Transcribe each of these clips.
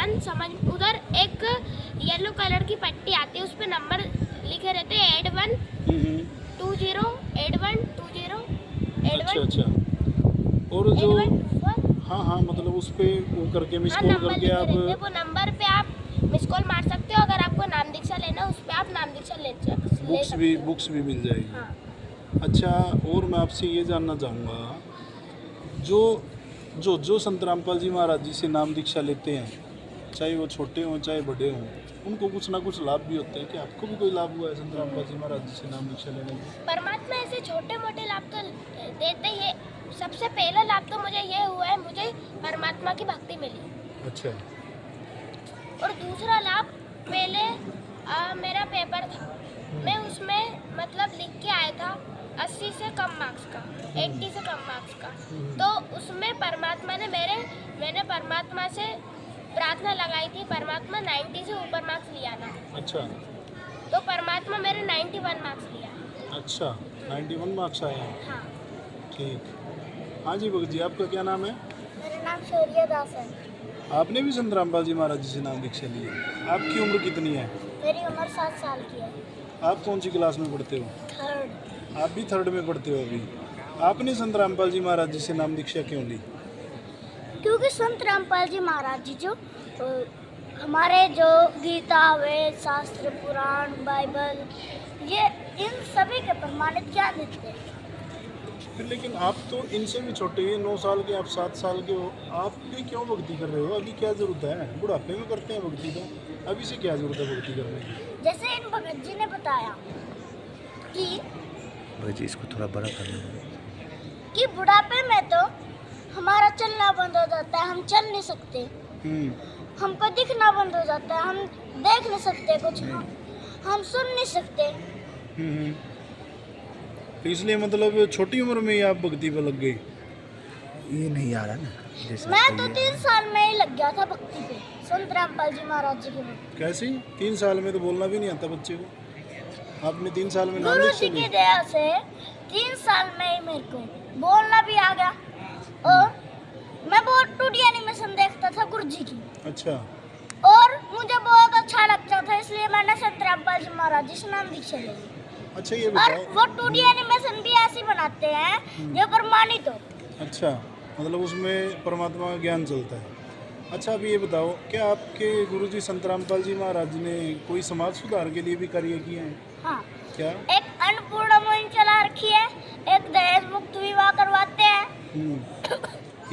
81 समझ, उधर एक येलो कलर की पट्टी आती है, उस पर नंबर लिखे रहते हैं 8120 8120 अच्छा 81 अच्छा। और जो 8124 हाँ हाँ, मतलब उस पे वो करके मिस हाँ कॉल नंबर करके लिखे आप रहते हैं, वो नंबर पे आप मिस कॉल मार सकते हो। अगर आपको नाम दीक्षा लेना है उस पर आप नाम दीक्षा ले सकते हो। बुक्स भी मिल जाएगी। हाँ। अच्छा, और मैं आपसे ये जानना चाहूँगा, जो जो जो संत रामपाल जी महाराज जी से नाम दीक्षा लेते हैं, चाहे वो छोटे हों चाहे बड़े हों, उनको कुछ ना कुछ लाभ भी होते हैं। कि आपको भी कोई लाभ हुआ है संत रामपाल जी महाराज जी से नाम दीक्षा लेने में? परमात्मा ऐसे छोटे मोटे लाभ तो देते ही है। सबसे पहला लाभ तो मुझे ये हुआ है, मुझे परमात्मा की भक्ति मिली। अच्छा। और दूसरा लाभ, पहले मेरा पेपर था, मैं उसमें मतलब लिख के आया था 80 से कम मार्क्स का, 80 से कम मार्क्स का। तो उसमें परमात्मा ने मैंने परमात्मा से प्रार्थना लगाई थी, परमात्मा 90 से ऊपर मार्क्स लिया ना। अच्छा तो परमात्मा मेरे 91 मार्क्स लिया। अच्छा, 91 मार्क्स आए हैं। हाँ। ठीक। हाँ जी भगत जी, आपका क्या नाम है? मेरा नाम शौर्य दास है। आपने भी संत रामपाल जी महाराज जी से नाम दीक्षा ली है। आपकी उम्र कितनी है? मेरी उम्र 7 साल की है। आप कौन सी क्लास में पढ़ते हो? 3rd। आप भी 3rd में पढ़ते हो अभी। आपने संत रामपाल जी महाराज जी से नाम दीक्षा क्यों ली? क्योंकि संत रामपाल जी महाराज जी जो हमारे जो गीता, वेद, शास्त्र, पुराण, बाइबल, ये इन सभी के प्रमाणित ज्ञान देते हैं। फिर लेकिन आप तो इनसे भी छोटे हैं, 9 साल के, आप 7 साल के हो। आप भी क्यों भक्ति कर रहे हो? अभी क्या ज़रूरत है? बुढ़ापे में करते हैं भक्ति तो, अभी से क्या ज़रूरत है भक्ति करने की? जैसे इन भगत जी ने बताया कि भगत जी इसको थोड़ा बड़ा करना है। कि बुढ़ापे में तो हमारा चलना बंद हो जाता है, हम चल नहीं सकते, हमको दिखना बंद हो जाता है, हम देख नहीं सकते कुछ, हम सुन नहीं सकते। तो इसलिए मतलब छोटी उम्र में ही आप भक्ति पर लग गए? ये नहीं आ रहा ना जैसे मैं आपका तो ये 3 साल में ही लग गया था भक्ति पे, संत रामपाल जी महाराज जी के भक्ति। कैसे? 3 साल में तो बोलना भी नहीं आता बच्चे को। आपने 3 साल में नाम गुरु दीक्षा जी ली? की दया से 3 साल में ही मेरे को बोलना भी आ गया। और मैं बहुत टूटी एनिमेशन देखता था गुरु जी की, अच्छा और मुझे बहुत अच्छा लगता था, इसलिए मैंने संत रामपाल जी महाराज जी से नाम दीक्षा ली। अच्छा, ये और बताओ। वो 2D एनिमेशन भी ऐसे बनाते हैं जो प्रमाणित हो। अच्छा, मतलब उसमें परमात्मा का ज्ञान चलता है। अच्छा, अभी ये बताओ, क्या आपके गुरुजी संत रामपाल जी महाराज जी ने कोई समाज सुधार के लिए भी कार्य किए हैं? हाँ। क्या? एक अन्नपूर्णा मुहिम चला रखी है, एक दहेज मुक्त विवाह करवाते हैं।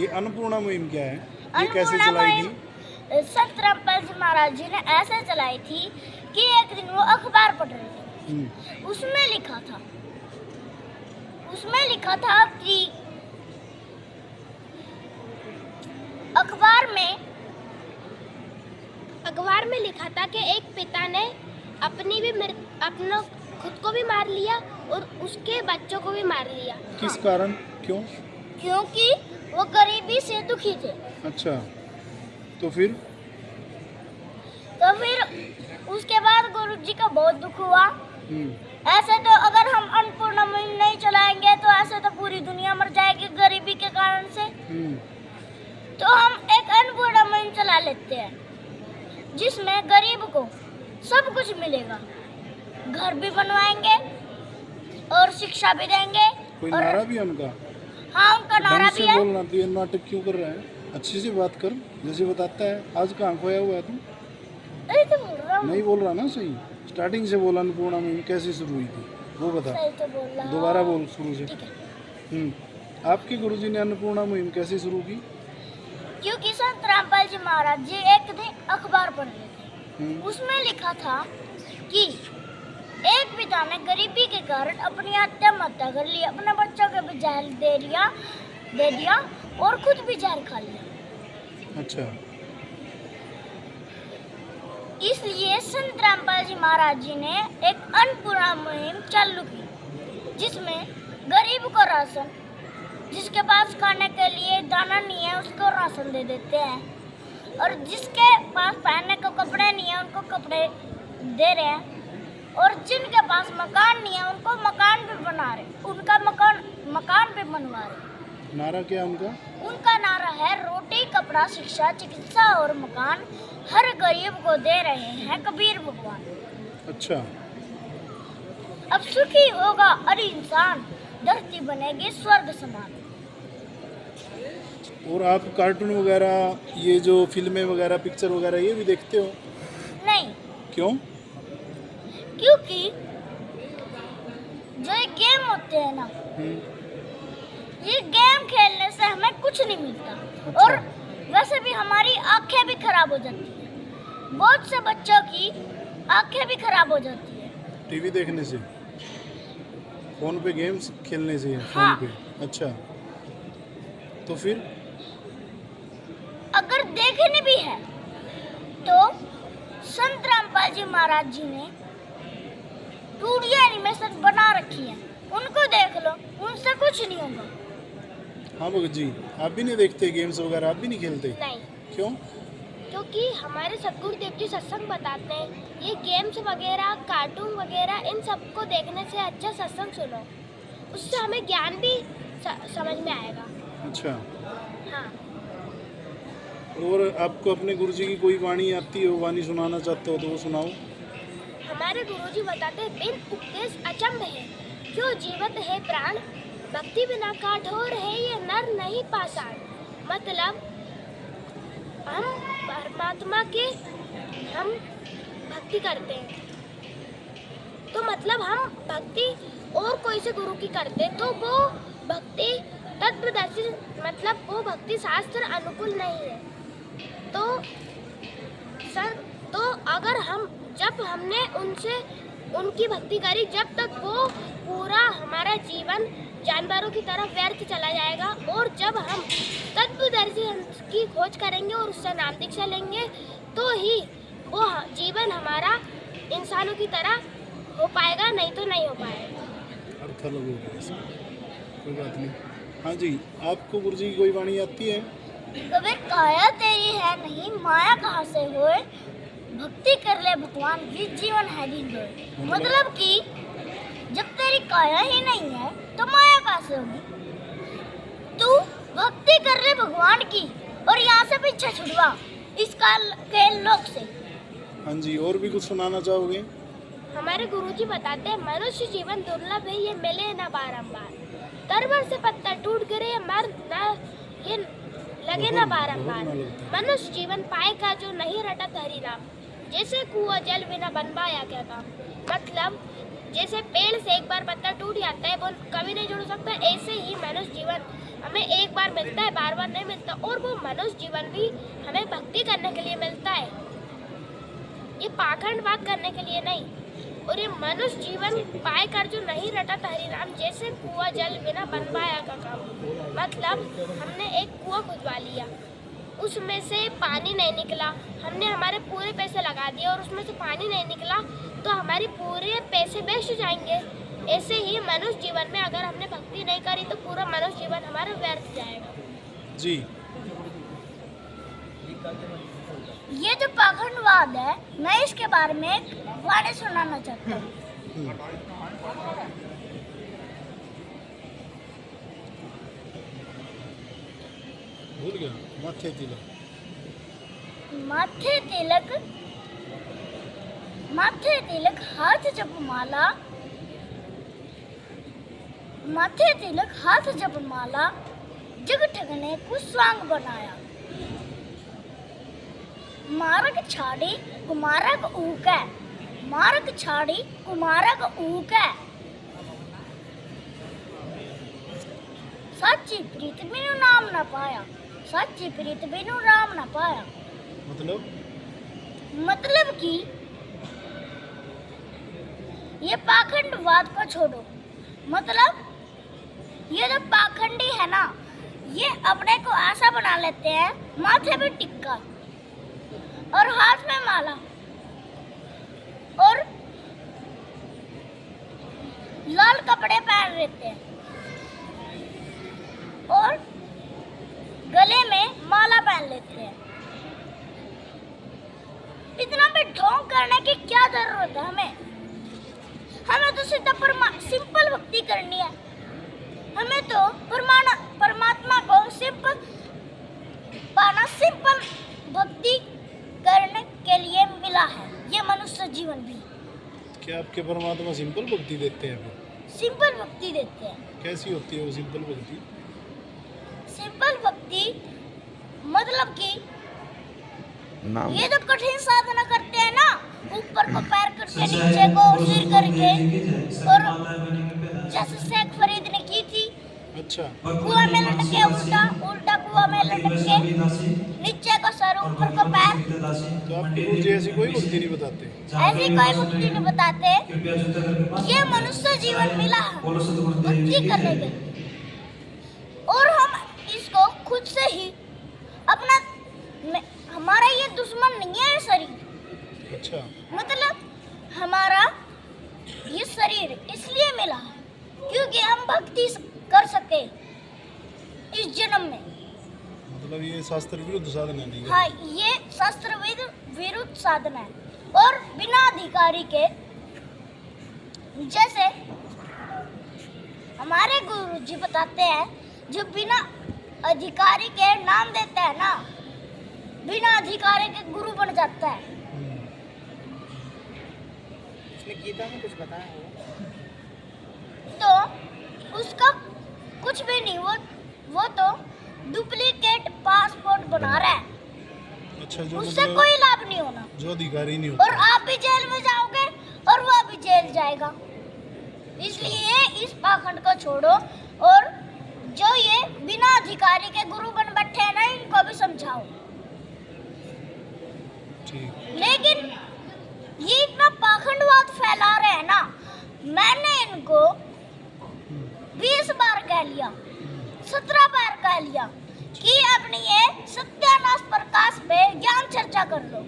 ये अन्नपूर्णा मुहिम क्या है? ये कैसे अन्नपूर्णा चलाई थी? मुहिम संत रामपाल जी महाराज जी ने ऐसे चलाई थी कि एक दिन वो अखबार पढ़ रहे थे, उसमें लिखा था कि अखबार में लिखा था कि एक पिता ने अपना खुद को भी मार लिया और उसके बच्चों को भी मार लिया। किस कारण? क्यों? क्योंकि वो गरीबी से दुखी थे। अच्छा, तो फिर उसके बाद गुरु जी का बहुत दुख हुआ। ऐसे तो अगर हम अन्नपूर्णा मुहिम नहीं चलाएंगे तो ऐसे तो पूरी दुनिया मर जाएगी गरीबी के कारण से। तो हम एक अन्नपूर्णा मुहिम चला लेते हैं, जिसमें गरीब को सब कुछ मिलेगा, घर भी बनवाएंगे और शिक्षा भी देंगे। कोई और नारा भी है उनका? हाँ, उनका नारा ढंग भी से है। बोलना, तो ये नाटक क्यों कर रहा है? अच्छे से बात कर, जैसे बताता है। आज कहाँ खोया हुआ है तुम? यही तो बोल रहा हूँ। नहीं बोल रहा ना सही। स्टार्टिंग से बोला, अन्नपूर्णा मुहिम कैसे शुरू हुई थी वो बता। सही तो बोल रहा हूँ। दोबारा बोल शुरू से। ठीक है। आपके गुरुजी ने अन्नपूर्णा मुहिम कैसे शुरू की? क्योंकि संत रामपाल जी महाराज जी एक दिन अखबार पढ़ रहे थे, उसमें लिखा था कि एक पिता ने गरीबी के कारण अपनी आत्महत्या कर ली, अपने बच्चों को भी जहर दे दिया और खुद भी जहर खा लिया। अच्छा, इसलिए संत रामपाल जी महाराज जी ने एक अन्नपूर्णा मुहिम चालू की, जिसमें गरीब को राशन, जिसके पास खाने के लिए दाना नहीं है उसको राशन दे देते हैं, और जिसके पास पहनने को कपड़े नहीं है उनको कपड़े दे रहे हैं, और जिनके पास मकान नहीं है उनको मकान भी बना रहे, उनका मकान भी बनवा रहे। नारा क्या है उनका? उनका नारा है रोटी कपड़ा शिक्षा चिकित्सा और मकान हर गरीब को दे रहे हैं कबीर भगवान। अच्छा। अब सुखी होगा हर इंसान धरती बनेगी स्वर्ग समान। और आप कार्टून वगैरह ये जो फिल्में वगैरह पिक्चर वगैरह ये भी देखते हो? नहीं, क्यों? क्योंकि जो ये गेम होते हैं ना, ये गेम खेलने से हमें कुछ नहीं मिलता। और वैसे भी हमारी आंखें भी खराब हो जाती है। बहुत से बच्चों की आंखें भी खराब हो जाती है टीवी देखने से, फोन पे गेम्स खेलने से, हाँ। फोन पे। अच्छा, तो फिर अगर देखनी भी है तो संत रामपाल जी महाराज जी ने 2D एनिमेशन बना रखी है, उनको देख लो, उनसे कुछ नहीं होगा। हाँ भगत जी, आप भी नहीं देखते गेम्स वगैरह? आप भी नहीं खेलते? नहीं, क्यों? क्योंकि हमारे सदगुरुदेव जी सत्संग बताते हैं, ये गेम्स वगैरह कार्टून वगैरह इन सबको देखने से अच्छा सत्संग सुनो, उससे हमें ज्ञान भी समझ में आएगा। अच्छा। हाँ। और आपको अपने गुरुजी की कोई वाणी आती हो, वाणी सुनाना चाहते हो तो वो सुनाओ। हमारे गुरुजी बताते हैं बिन उपदेश अचंभ है, जो जीवत है प्राण, भक्ति बिना कठोर है ये नर नहीं पाषाण। मतलब हम परमात्मा के हम भक्ति करते हैं, तो मतलब हम भक्ति और कोई से गुरु की करते तो वो भक्ति तत्वदर्शी, मतलब वो भक्ति शास्त्र अनुकूल नहीं है। तो सर, तो अगर हम जब हमने उनसे उनकी भक्ति करी, जब तक वो पूरा हमारा जीवन जानवरों की तरफ व्यर्थ चला जाएगा। और जब हम तत्वदर्शी की खोज करेंगे और उससे नाम दीक्षा लेंगे तो ही वो जीवन हमारा इंसानों की तरह हो पाएगा, नहीं तो नहीं हो पाएगा। अर्थ अलग हो गया इसमें, कोई बात नहीं। हाँ जी, आपको गुरुजी की कोई वाणी आती है? कबीर काया तेरी है नहीं माया कहाँ से होए, भक्ति कर ले भगवान की जीवन है दिन होए। मतलब कि जब तेरी काया ही नहीं है तो माया कहाँ से होगी। तू भक्ति कर ले भगवान की और यहाँ से पीछे छुड़वा इस काल के लोक से। हाँ जी, और भी कुछ सुनाना चाहोगे? हमारे गुरुजी बताते हैं मनुष्य जीवन दुर्लभ है, ये मिले न बारंबार, तरवर से पत्ता टूट गिरे मर न ये लगे न बारंबार। मनुष्य जीवन पाएगा जो नहीं रटत हरि नाम, जैसे कुआं जल बिना बन पाया क्या काम। मतलब जैसे पेड़ से एक बार पत्ता टूट जाता है, वो कभी नहीं जुड़ सकता, ऐसे ही मनुष्य जीवन हमें एक बार मिलता है, बार बार नहीं मिलता। और वो मनुष्य जीवन भी हमें भक्ति करने के लिए मिलता है, ये पाखंडवाद करने के लिए नहीं। और ये मनुष्य जीवन पाए कर जो नहीं रटत हरि नाम, जैसे कुआं जल बिना बन पाया का काम। मतलब हमने एक कुआं खुदवा लिया, उसमें से पानी नहीं निकला, हमने हमारे पूरे पैसे लगा दिए और उसमें से पानी नहीं निकला, तो हमारे पूरे पैसे वेस्ट जाएंगे। ऐसे ही मनुष्य जीवन में अगर हमने भक्ति नहीं करी तो पूरा मनुष्य जीवन हमारा व्यर्थ जाएगा। जी। ये जो पाखंडवाद है, मैं इसके बारे में एक वाणी सुनाना चाहता हूँ। भूल गया। माथे तिलक, माथे तिलक, माथे तिलक हाथ जप माला, माथे तिलक हाथ जप माला, जग ठगने को स्वांग बनाया। मारक छाड़ी कुमारक ऊकै, मारक छाड़ी कुमारक ऊकै, सच्ची प्रीत बिनु नाम न पाया, सच्ची प्रीत बिनु राम न पाया। मतलब कि ये पाखंडवाद को छोड़ो। मतलब ये जो पाखंडी है ना, ये अपने को आशा बना लेते हैं, माथे पे टिक्का और हाथ में माला और लाल कपड़े पहन लेते हैं और गले में माला पहन लेते हैं। इतना भी ढोंग करने की क्या जरूरत है हमें? हमें तो सीधा सिंपल भक्ति करनी है। हमें तो परमात्मा सिंपल पाना सिंपल भक्ति करने के लिए मिला है ये मनुष्य जीवन भी। क्या आपके परमात्मा सिंपल भक्ति देते हैं फिर? सिंपल भक्ति देते हैं। कैसी होती है वो सिंपल भक्ति? सिंपल भक्ति मतलब कि नाम ये जो कठिन साधना करते हैं ना, ऊपर को पैर करके नीचे को सिर करके, और जैसे शेख फरीद ने की थी, अच्छा, कुआं में लटके उल्टा उल्टा कुआं में लटके, नीचे को सर ऊपर को पैर। तो आपके गुरु जी ऐसी कोई भक्ति नहीं बताते? ऐसी कोई भक्ति नहीं बताते। ये मनुष्य जीवन मिला है भक्ति करने के लिए, और हम इसको खुद से ही अपना हमारा ये दुश्मन नहीं है शरीर। अच्छा, मतलब हमारा ये शरीर इसलिए मिला है क्योंकि हम भक्ति कर सके इस जन्म में। मतलब ये शास्त्र विरुद्ध साधना नहीं है? हाँ, ये शास्त्र विरुद्ध साधना है। और बिना अधिकारी के, जैसे हमारे गुरु जी बताते हैं, जो बिना अधिकारी के नाम देता है ना, बिना अधिकारी के गुरु बन जाता है। उसने गीता में कुछ बताया होगा। तो उसका कुछ भी नहीं, वो तो डुप्लीकेट पासपोर्ट बना रहा है। अच्छा, जो उससे मतलब कोई लाभ नहीं होना, जो अधिकारी नहीं और होता। आप भी जेल में जाओगे और वो भी जेल जाएगा। इसलिए इस पाखंड को छोड़ो, और जो ये बिना अधिकारी के गुरु बन बैठे हैं ना, इनको भी समझाओ। ठीक। लेकिन ये इतना पाखंडवाद फैला रहे हैं ना, मैंने इनको 20 बार कह लिया, 17 बार कह लिया कि अपनी ये सत्यानाश प्रकाश पे ज्ञान चर्चा कर लो।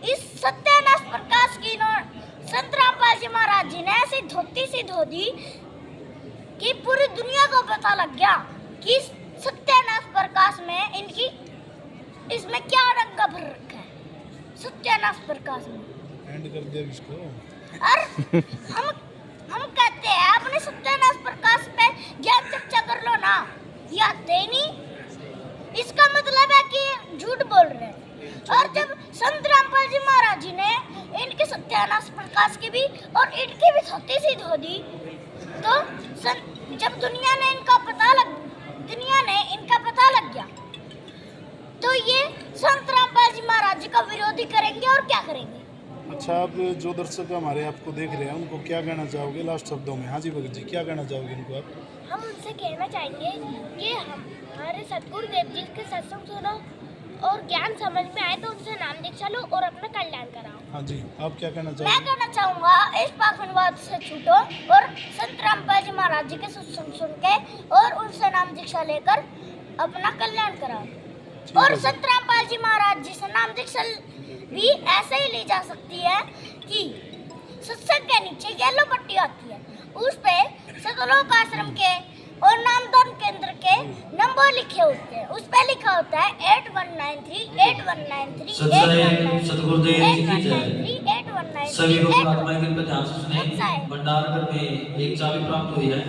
इस सत्यानाश प्रकाश की संत रामपाल जी महाराज जी ने ऐसी धोती सी धो दी कि पूरी दुनिया को पता लग गया कि सत्यानाश प्रकाश में इनकी इसमें क्या रंग भर रखा है। सत्यानाश प्रकाश में एंड कर दिया इसको। और हम कहते हैं अपने सत्यानाश प्रकाश पे ज्ञान चर्चा कर लो ना, ये आते ही नहीं। इसका मतलब है कि झूठ बोल रहे हैं। और जब संत रामपाल जी महाराज जी ने इनके सत्यानाश प्रकाश की भी और इनकी भी धोती सी धो दी, तो जब दुनिया ने इनका पता लग गया, तो ये संत रामपाल जी महाराज जी का विरोधी करेंगे और क्या करेंगे। अच्छा, आप जो दर्शक हमारे आपको देख रहे हैं उनको क्या कहना चाहोगे लास्ट शब्दों में? हाँ जी भगत जी, क्या कहना चाहोगे इनको आप? हम उनसे कहना चाहेंगे कि हमारे सतगुरुदेव जी के सत्संग सुनो और ज्ञान समझ में आए तो उनसे नाम दीक्षा लो और अपना कल्याण कराओ। हाँ जी, आप क्या कहना मैं चाहोगे? कहना चाहूँगा इस पाखंडवाद से छूटो और संत रामपाल जी महाराज जी के सत्संग सुन के और उनसे नाम दीक्षा लेकर अपना कल्याण कराओ। और संत रामपाल जी महाराज जी से नाम दीक्षा भी ऐसे ही ली जा सकती है कि सत्संग के नीचे येलो पट्टी आती है, उस पे सतलोक आश्रम के और नामदान केंद्र के नंबर लिखे होते हैं। उस पे लिखा होता है 8193 8193 सतगुरुदेव जी की जय। 8193 सभी लोग आत्मा के ध्यान से सुने। भंडारगढ़ में एक चाबी प्राप्त हुई है।